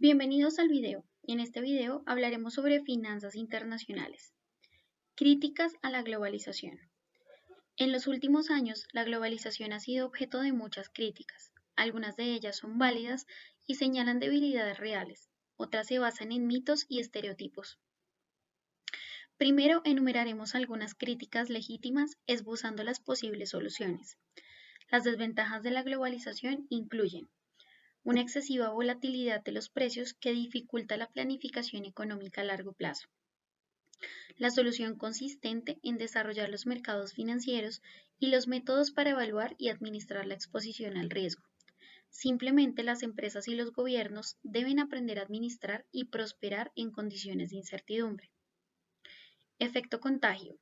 Bienvenidos al video. En este video hablaremos sobre finanzas internacionales. Críticas a la globalización. En los últimos años, la globalización ha sido objeto de muchas críticas. Algunas de ellas son válidas y señalan debilidades reales. Otras se basan en mitos y estereotipos. Primero enumeraremos algunas críticas legítimas esbozando las posibles soluciones. Las desventajas de la globalización incluyen una excesiva volatilidad de los precios que dificulta la planificación económica a largo plazo. La solución consistente en desarrollar los mercados financieros y los métodos para evaluar y administrar la exposición al riesgo. Simplemente las empresas y los gobiernos deben aprender a administrar y prosperar en condiciones de incertidumbre. Efecto contagio.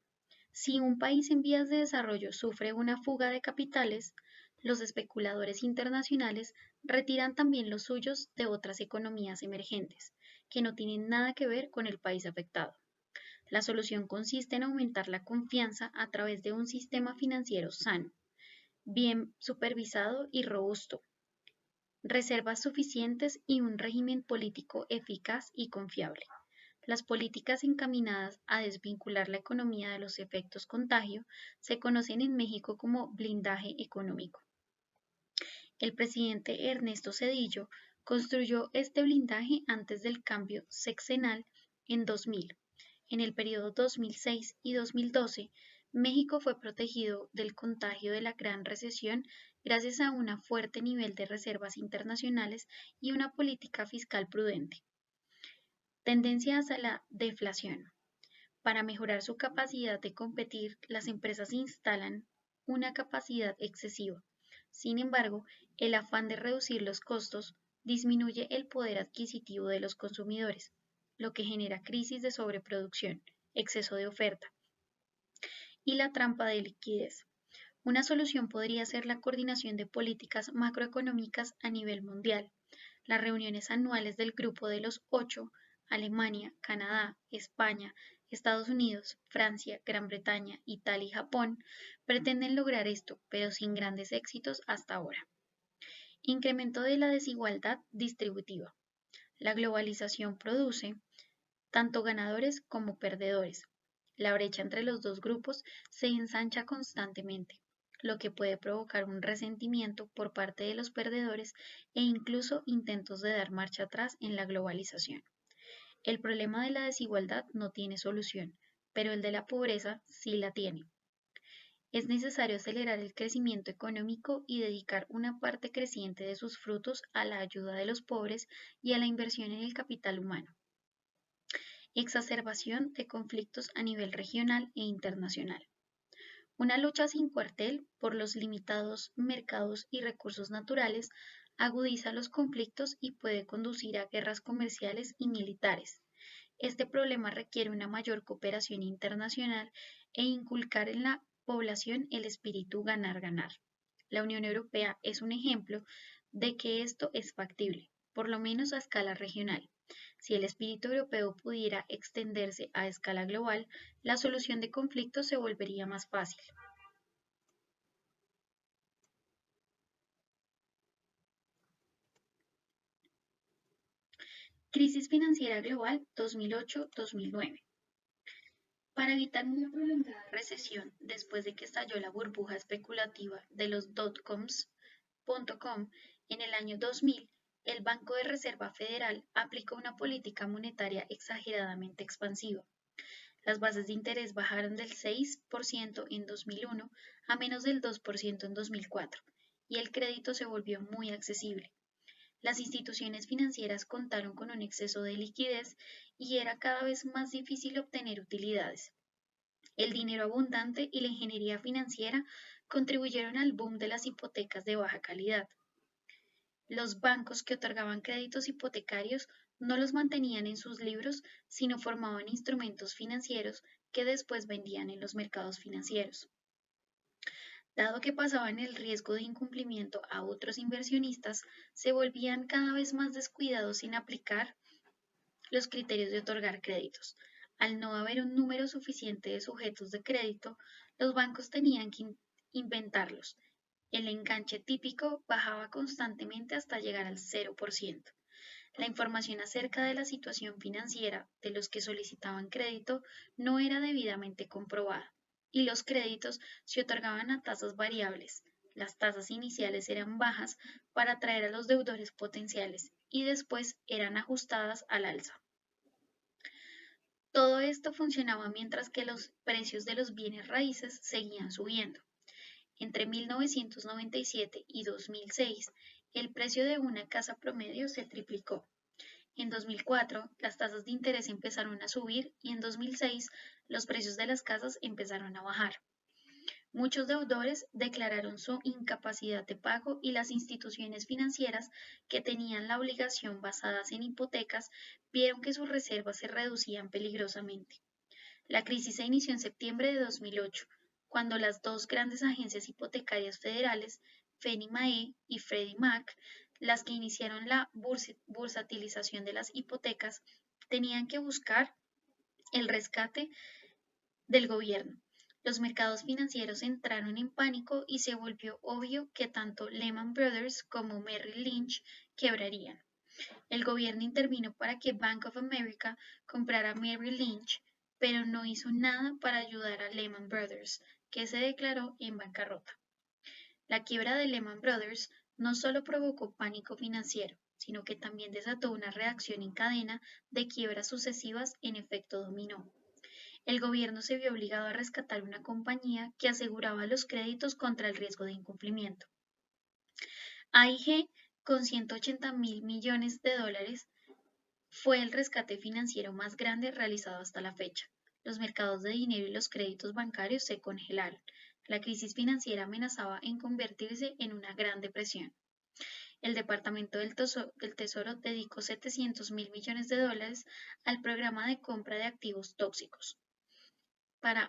Si un país en vías de desarrollo sufre una fuga de capitales, los especuladores internacionales retiran también los suyos de otras economías emergentes, que no tienen nada que ver con el país afectado. La solución consiste en aumentar la confianza a través de un sistema financiero sano, bien supervisado y robusto, reservas suficientes y un régimen político eficaz y confiable. Las políticas encaminadas a desvincular la economía de los efectos contagio se conocen en México como blindaje económico. El presidente Ernesto Zedillo construyó este blindaje antes del cambio sexenal en 2000. En el periodo 2006 y 2012, México fue protegido del contagio de la Gran Recesión gracias a un fuerte nivel de reservas internacionales y una política fiscal prudente. Tendencia hacia la deflación. Para mejorar su capacidad de competir, las empresas instalan una capacidad excesiva. Sin embargo, el afán de reducir los costos disminuye el poder adquisitivo de los consumidores, lo que genera crisis de sobreproducción, exceso de oferta y la trampa de liquidez. Una solución podría ser la coordinación de políticas macroeconómicas a nivel mundial. Las reuniones anuales del Grupo de los Ocho, Alemania, Canadá, España, Estados Unidos, Francia, Gran Bretaña, Italia y Japón, pretenden lograr esto, pero sin grandes éxitos hasta ahora. Incremento de la desigualdad distributiva. La globalización produce tanto ganadores como perdedores. La brecha entre los dos grupos se ensancha constantemente, lo que puede provocar un resentimiento por parte de los perdedores e incluso intentos de dar marcha atrás en la globalización. El problema de la desigualdad no tiene solución, pero el de la pobreza sí la tiene. Es necesario acelerar el crecimiento económico y dedicar una parte creciente de sus frutos a la ayuda de los pobres y a la inversión en el capital humano. Exacerbación de conflictos a nivel regional e internacional. Una lucha sin cuartel por los limitados mercados y recursos naturales agudiza los conflictos y puede conducir a guerras comerciales y militares. Este problema requiere una mayor cooperación internacional e inculcar en la población el espíritu ganar-ganar. La Unión Europea es un ejemplo de que esto es factible, por lo menos a escala regional. Si el espíritu europeo pudiera extenderse a escala global, la solución de conflictos se volvería más fácil. Crisis financiera global 2008-2009. Para evitar una prolongada recesión después de que estalló la burbuja especulativa de los dotcoms.com en el año 2000, el Banco de Reserva Federal aplicó una política monetaria exageradamente expansiva. Las bases de interés bajaron del 6% en 2001 a menos del 2% en 2004 y el crédito se volvió muy accesible. Las instituciones financieras contaron con un exceso de liquidez y era cada vez más difícil obtener utilidades. El dinero abundante y la ingeniería financiera contribuyeron al boom de las hipotecas de baja calidad. Los bancos que otorgaban créditos hipotecarios no los mantenían en sus libros, sino formaban instrumentos financieros que después vendían en los mercados financieros. Dado que pasaban el riesgo de incumplimiento a otros inversionistas, se volvían cada vez más descuidados en aplicar los criterios de otorgar créditos. Al no haber un número suficiente de sujetos de crédito, los bancos tenían que inventarlos. El enganche típico bajaba constantemente hasta llegar al 0%. La información acerca de la situación financiera de los que solicitaban crédito no era debidamente comprobada y los créditos se otorgaban a tasas variables. Las tasas iniciales eran bajas para atraer a los deudores potenciales y después eran ajustadas al alza. Todo esto funcionaba mientras que los precios de los bienes raíces seguían subiendo. Entre 1997 y 2006, el precio de una casa promedio se triplicó. En 2004, las tasas de interés empezaron a subir y en 2006 los precios de las casas empezaron a bajar. Muchos deudores declararon su incapacidad de pago y las instituciones financieras que tenían la obligación basadas en hipotecas vieron que sus reservas se reducían peligrosamente. La crisis se inició en septiembre de 2008, cuando las dos grandes agencias hipotecarias federales, Fannie Mae y Freddie Mac, las que iniciaron la bursatilización de las hipotecas, tenían que buscar el rescate del gobierno. Los mercados financieros entraron en pánico y se volvió obvio que tanto Lehman Brothers como Merrill Lynch quebrarían. El gobierno intervino para que Bank of America comprara Merrill Lynch, pero no hizo nada para ayudar a Lehman Brothers, que se declaró en bancarrota. La quiebra de Lehman Brothers no solo provocó pánico financiero, sino que también desató una reacción en cadena de quiebras sucesivas en efecto dominó. El gobierno se vio obligado a rescatar una compañía que aseguraba los créditos contra el riesgo de incumplimiento. AIG, con 180.000 millones de dólares, fue el rescate financiero más grande realizado hasta la fecha. Los mercados de dinero y los créditos bancarios se congelaron. La crisis financiera amenazaba en convertirse en una gran depresión. El Departamento del Tesoro dedicó 700.000 millones de dólares al programa de compra de activos tóxicos para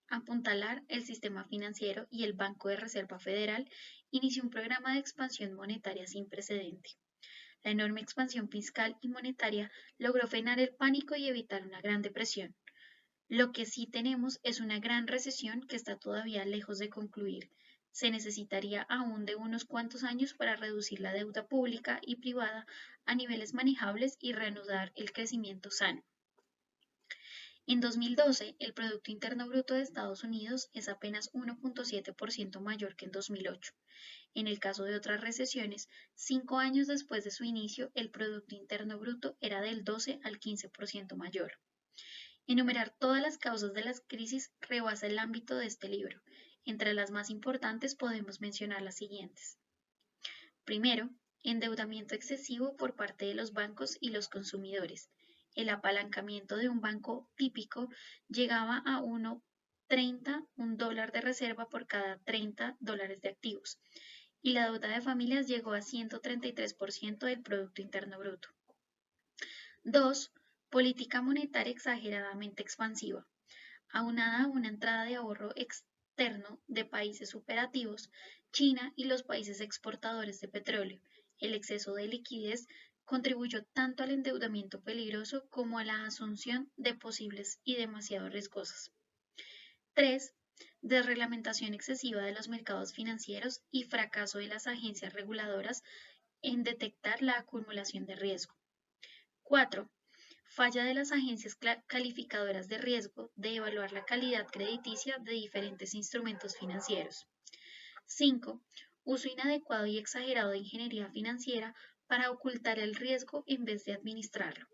apuntalar el sistema financiero, y el Banco de Reserva Federal inició un programa de expansión monetaria sin precedente. La enorme expansión fiscal y monetaria logró frenar el pánico y evitar una gran depresión. Lo que sí tenemos es una gran recesión que está todavía lejos de concluir. Se necesitaría aún de unos cuantos años para reducir la deuda pública y privada a niveles manejables y reanudar el crecimiento sano. En 2012, el Producto Interno Bruto de Estados Unidos es apenas 1.7% mayor que en 2008. En el caso de otras recesiones, 5 años después de su inicio, el Producto Interno Bruto era del 12 al 15% mayor. Enumerar todas las causas de las crisis rebasa el ámbito de este libro. Entre las más importantes podemos mencionar las siguientes. Primero, endeudamiento excesivo por parte de los bancos y los consumidores. El apalancamiento de un banco típico llegaba a $1.30 de reserva por cada $30 de activos, y la deuda de familias llegó a 133% del Producto Interno Bruto. 2. Política monetaria exageradamente expansiva. Aunada a una entrada de ahorro externo de países superativos, China y los países exportadores de petróleo, el exceso de liquidez contribuyó tanto al endeudamiento peligroso como a la asunción de posibles y demasiado riesgosas. 3. Desreglamentación excesiva de los mercados financieros y fracaso de las agencias reguladoras en detectar la acumulación de riesgo. 4. Falla de las agencias calificadoras de riesgo de evaluar la calidad crediticia de diferentes instrumentos financieros. 5. Uso inadecuado y exagerado de ingeniería financiera para ocultar el riesgo en vez de administrarlo.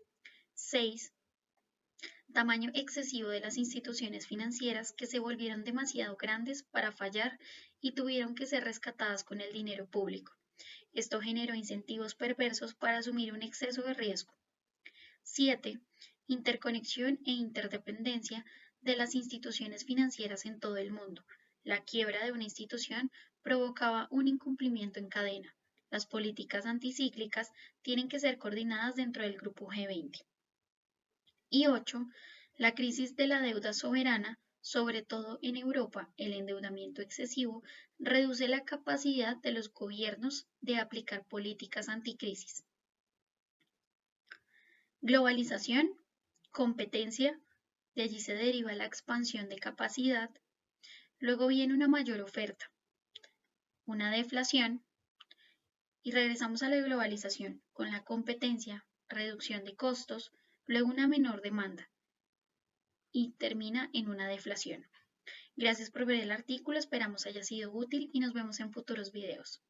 6. Tamaño excesivo de las instituciones financieras que se volvieron demasiado grandes para fallar y tuvieron que ser rescatadas con el dinero público. Esto generó incentivos perversos para asumir un exceso de riesgo. 7. Interconexión e interdependencia de las instituciones financieras en todo el mundo. La quiebra de una institución provocaba un incumplimiento en cadena. Las políticas anticíclicas tienen que ser coordinadas dentro del grupo G20. Y 8. La crisis de la deuda soberana, sobre todo en Europa. El endeudamiento excesivo reduce la capacidad de los gobiernos de aplicar políticas anticrisis. Globalización, competencia, de allí se deriva la expansión de capacidad. Luego viene una mayor oferta, una deflación Y regresamos a la globalización con la competencia, reducción de costos, luego una menor demanda y termina en una deflación. Gracias por ver el artículo, esperamos haya sido útil y nos vemos en futuros videos.